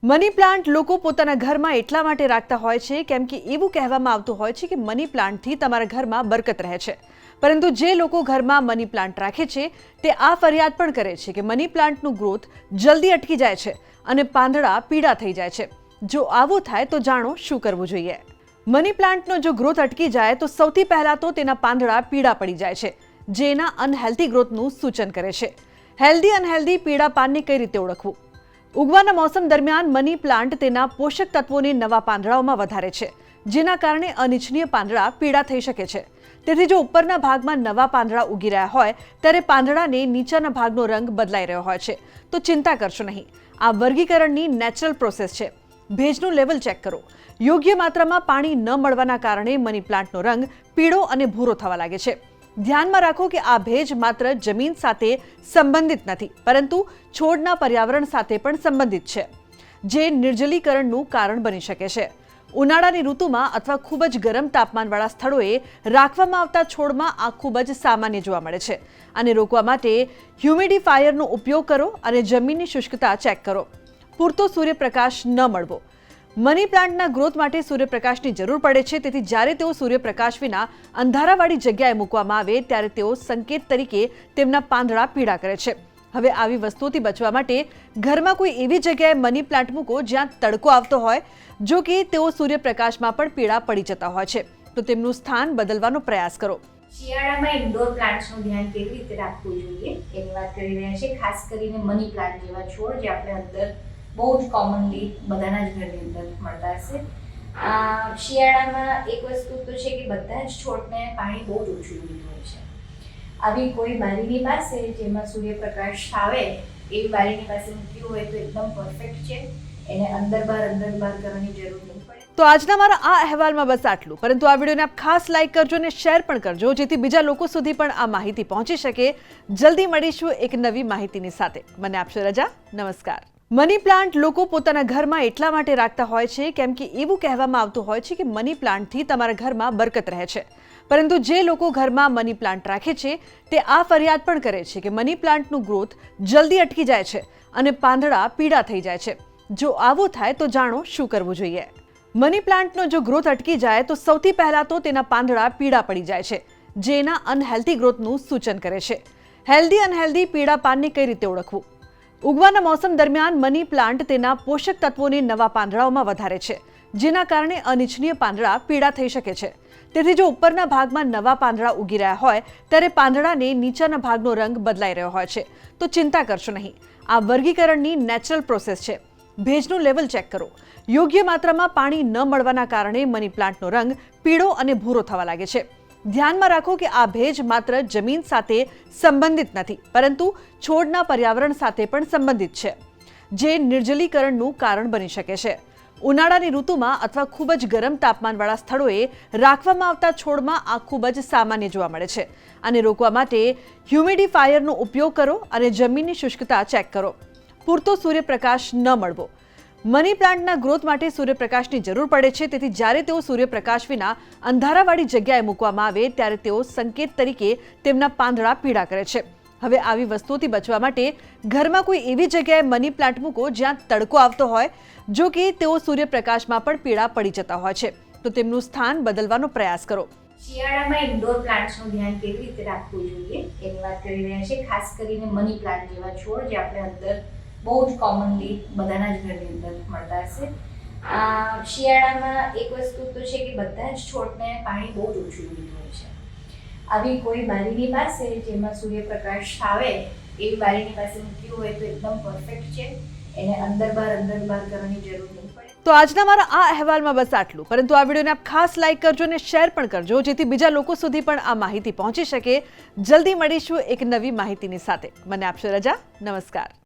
Money plant લોકો પોતાના ઘરમાં એટલા માટે રાખતા હોય છે કેમ કે એવું કહેવામાં આવતું હોય છે કે મની પ્લાન્ટથી તમારા ઘરમાં બરકત રહે છે। પરંતુ જે લોકો ઘરમાં મની પ્લાન્ટ રાખે છે તે આ ફરિયાદ પણ કરે છે કે મની પ્લાન્ટનું ગ્રોથ જલ્દી અટકી જાય છે અને પાંદડા પીળા થઈ જાય છે। જો આવું થાય તો જાણો શું કરવું જોઈએ। મની પ્લાન્ટનો જો ગ્રોથ અટકી જાય તો સૌથી પહેલા તો તેના પાંદડા પીળા પડી જાય છે, જે એના અનહેલ્ધી ગ્રોથનું સૂચન કરે છે। હેલ્ધી અનહેલ્ધી પીળા પાનને કઈ રીતે ઓળખવું? ઉગવાના મોસમ દરમિયાન મની પ્લાન્ટ તેના પોષક તત્વોને નવા પાંદડાઓમાં વધારે છે, જેના કારણે અનિચ્છનીય પાંદડા પીળા થઈ શકે છે। તેથી જો ઉપરના ભાગમાં નવા પાંદડા ઉગી રહ્યા હોય ત્યારે પાંદડાને નીચેના ભાગનો રંગ બદલાઈ રહ્યો હોય છે તો ચિંતા કરશો નહીં। આ વર્ગીકરણની નેચરલ પ્રોસેસ છે। ભેજનું લેવલ ચેક કરો। યોગ્ય માત્રામાં પાણી ન મળવાના કારણે મની પ્લાન્ટનો રંગ પીળો અને ભૂરો થવા લાગે છે। ધ્યાનમાં રાખો કે આ ભેજ માત્ર જમીન સાથે સંબંધિત નથી, પરંતુ છોડના પર્યાવરણ સાથે પણ સંબંધિત છે, જે નિર્જલીકરણનું કારણ બની શકે છે। ઉનાળાની ઋતુમાં અથવા ખૂબ જ ગરમ તાપમાનવાળા સ્થળોએ રાખવામાં આવતા છોડમાં આ ખૂબ જ સામાન્ય જોવા મળે છે। આને રોકવા માટે હ્યુમિડિફાયરનો ઉપયોગ કરો અને જમીનની શુષ્કતા ચેક કરો। પૂરતો સૂર્યપ્રકાશ ન મળવો। મની પ્લાન્ટના ગ્રોથ માટે સૂર્યપ્રકાશની જરૂર પડે છે, તેથી જ્યારે તેઓ સૂર્યપ્રકાશ વિના અંધારાવાળી જગ્યાએ મૂકવામાં આવે ત્યારે તેઓ સંકેત તરીકે તેમના પાંદડા પીળા કરે છે। હવે આવી વસ્તુઓથી બચવા માટે ઘરમાં કોઈ એવી જગ્યાએ મની પ્લાન્ટ મૂકો જ્યાં તડકો આવતો હોય। જો કે તેઓ સૂર્યપ્રકાશમાં પણ પીળા પડી જતા હોય છે તો તેમનું સ્થાન બદલવાનો પ્રયાસ કરો। શિયાળામાં ઇન્ડોર પ્લાન્ટ્સનું ધ્યાન કેવી રીતે રાખવું જોઈએ એની વાત કરી રહ્યા છે। ખાસ કરીને મની પ્લાન્ટ જેવા છોડ જે આપણે અંદર બહુ જ કોમનલી બધાના જ ઘરની અંદર મળતા હશે। શિયાળામાં એક વસ્તુ તો છે કે બધા જ છોડને પાણી બહુ જ ઓછું જોઈતું હોય છે। આવી કોઈ બારીની પાસે જેમાં સૂર્યપ્રકાશ આવે એવી બારીની પાસે મૂક્યું હોય તો એકદમ પરફેક્ટ છે। એને અંદર બહાર કરવાની જરૂર નહીં પડે। તો આજના મારા આ અહેવાલમાં બસ આટલું, પરંતુ આ વિડીયોને આપ ખાસ લાઈક કરજો અને શેર પણ કરજો, જેથી બીજા લોકો સુધી પણ આ માહિતી પહોંચી શકે। જલ્દી મળીશું એક નવી માહિતીની સાથે। મને આપશો રજા। નમસ્કાર। મની પ્લાન્ટ લોકો પોતાના ઘરમાં એટલા માટે રાખતા હોય છે કેમ કે એવું કહેવામાં આવતું હોય છે કે મની પ્લાન્ટથી તમારા ઘરમાં બરકત રહે છે। પરંતુ જે લોકો ઘરમાં મની પ્લાન્ટ રાખે છે તે આ ફરિયાદ પણ કરે છે કે મની પ્લાન્ટનું ગ્રોથ જલ્દી અટકી જાય છે અને પાંદડા પીળા થઈ જાય છે। જો આવું થાય તો જાણો શું કરવું જોઈએ। મની પ્લાન્ટનો જો ગ્રોથ અટકી જાય તો સૌથી પહેલા તો તેના પાંદડા પીળા પડી જાય છે, જે એના અનહેલ્ધી ગ્રોથનું સૂચન કરે છે। હેલ્ધી અનહેલ્ધી પીળા પાનને કઈ રીતે ઓળખવું? ઉગવાના મોસમ દરમિયાન મની પ્લાન્ટ તેના પોષક તત્વોને નવા પાંદડાઓમાં વધારે છે, જેના કારણે અનિચ્છનીય પાંદડા પીળા થઈ શકે છે। તેથી જો ઉપરના ભાગમાં નવા પાંદડા ઉગી રહ્યા હોય ત્યારે પાંદડાને નીચેના ભાગનો રંગ બદલાઈ રહ્યો હોય છે તો ચિંતા કરશો નહીં। આ વર્ગીકરણની નેચરલ પ્રોસેસ છે। ભેજનું લેવલ ચેક કરો। યોગ્ય માત્રામાં પાણી ન મળવાના કારણે મની પ્લાન્ટનો રંગ પીળો અને ભૂરો થવા લાગે છે। ધ્યાનમાં રાખો કે આ ભેજ માત્ર જમીન સાથે સંબંધિત નથી, પરંતુ છોડના પર્યાવરણ સાથે પણ સંબંધિત છે, જે નિર્જલીકરણનું કારણ બની શકે છે। ઉનાળાની ઋતુમાં અથવા ખૂબ જ ગરમ તાપમાનવાળા સ્થળોએ રાખવામાં આવતા છોડમાં આ ખૂબ જ સામાન્ય જોવા મળે છે। આને રોકવા માટે હ્યુમિડિફાયરનો ઉપયોગ કરો અને જમીનની શુષ્કતા ચેક કરો। પૂરતો સૂર્યપ્રકાશ ન મળવો। મની પ્લાન્ટના ગ્રોથ માટે સૂર્યપ્રકાશની જરૂર પડે છે, તેથી જ્યારે તેઓ સૂર્યપ્રકાશ વિના અંધારાવાળી જગ્યાએ મૂકવામાં આવે ત્યારે તેઓ સંકેત તરીકે તેમના પાંદડા પીળા કરે છે। હવે આવી વસ્તુઓથી બચવા માટે ઘરમાં કોઈ એવી જગ્યાએ મની પ્લાન્ટ મૂકો જ્યાં તડકો આવતો હોય। જો કે તેઓ સૂર્યપ્રકાશમાં પણ પીળા પડી જતા હોય છે તો તેમનું સ્થાન બદલવાનો પ્રયાસ કરો। શિયાળામાં ઇન્ડોર પ્લાન્ટ્સનું ધ્યાન કેવી રીતે રાખવું જોઈએ એની વાત કરી રહ્યા છે। ખાસ કરીને મની પ્લાન્ટ જેવા છોડ જે આપણે અંદર બહુ જ કોમનલી બધાના જ ઘરની અંદર મળતા હશે। શિયાળામાં એક વસ્તુ તો છે કે બધા જ છોડને પાણી બહુ જ ઓછું જોઈતું હોય છે। આવી કોઈ બારીની પાસે જેમાં સૂર્યપ્રકાશ આવે એવી બારીની પાસે મૂક્યું હોય તો એકદમ પરફેક્ટ છે। એને અંદર બહાર કરવાની જરૂર નહીં પડે। તો આજના મારા આ અહેવાલમાં બસ આટલું, પરંતુ આ વિડીયોને આપ ખાસ લાઈક કરજો અને શેર પણ કરજો, જેથી બીજા લોકો સુધી પણ આ માહિતી પહોંચી શકે। જલ્દી મળીશું એક નવી માહિતીની સાથે। મને આપશો રજા। નમસ્કાર।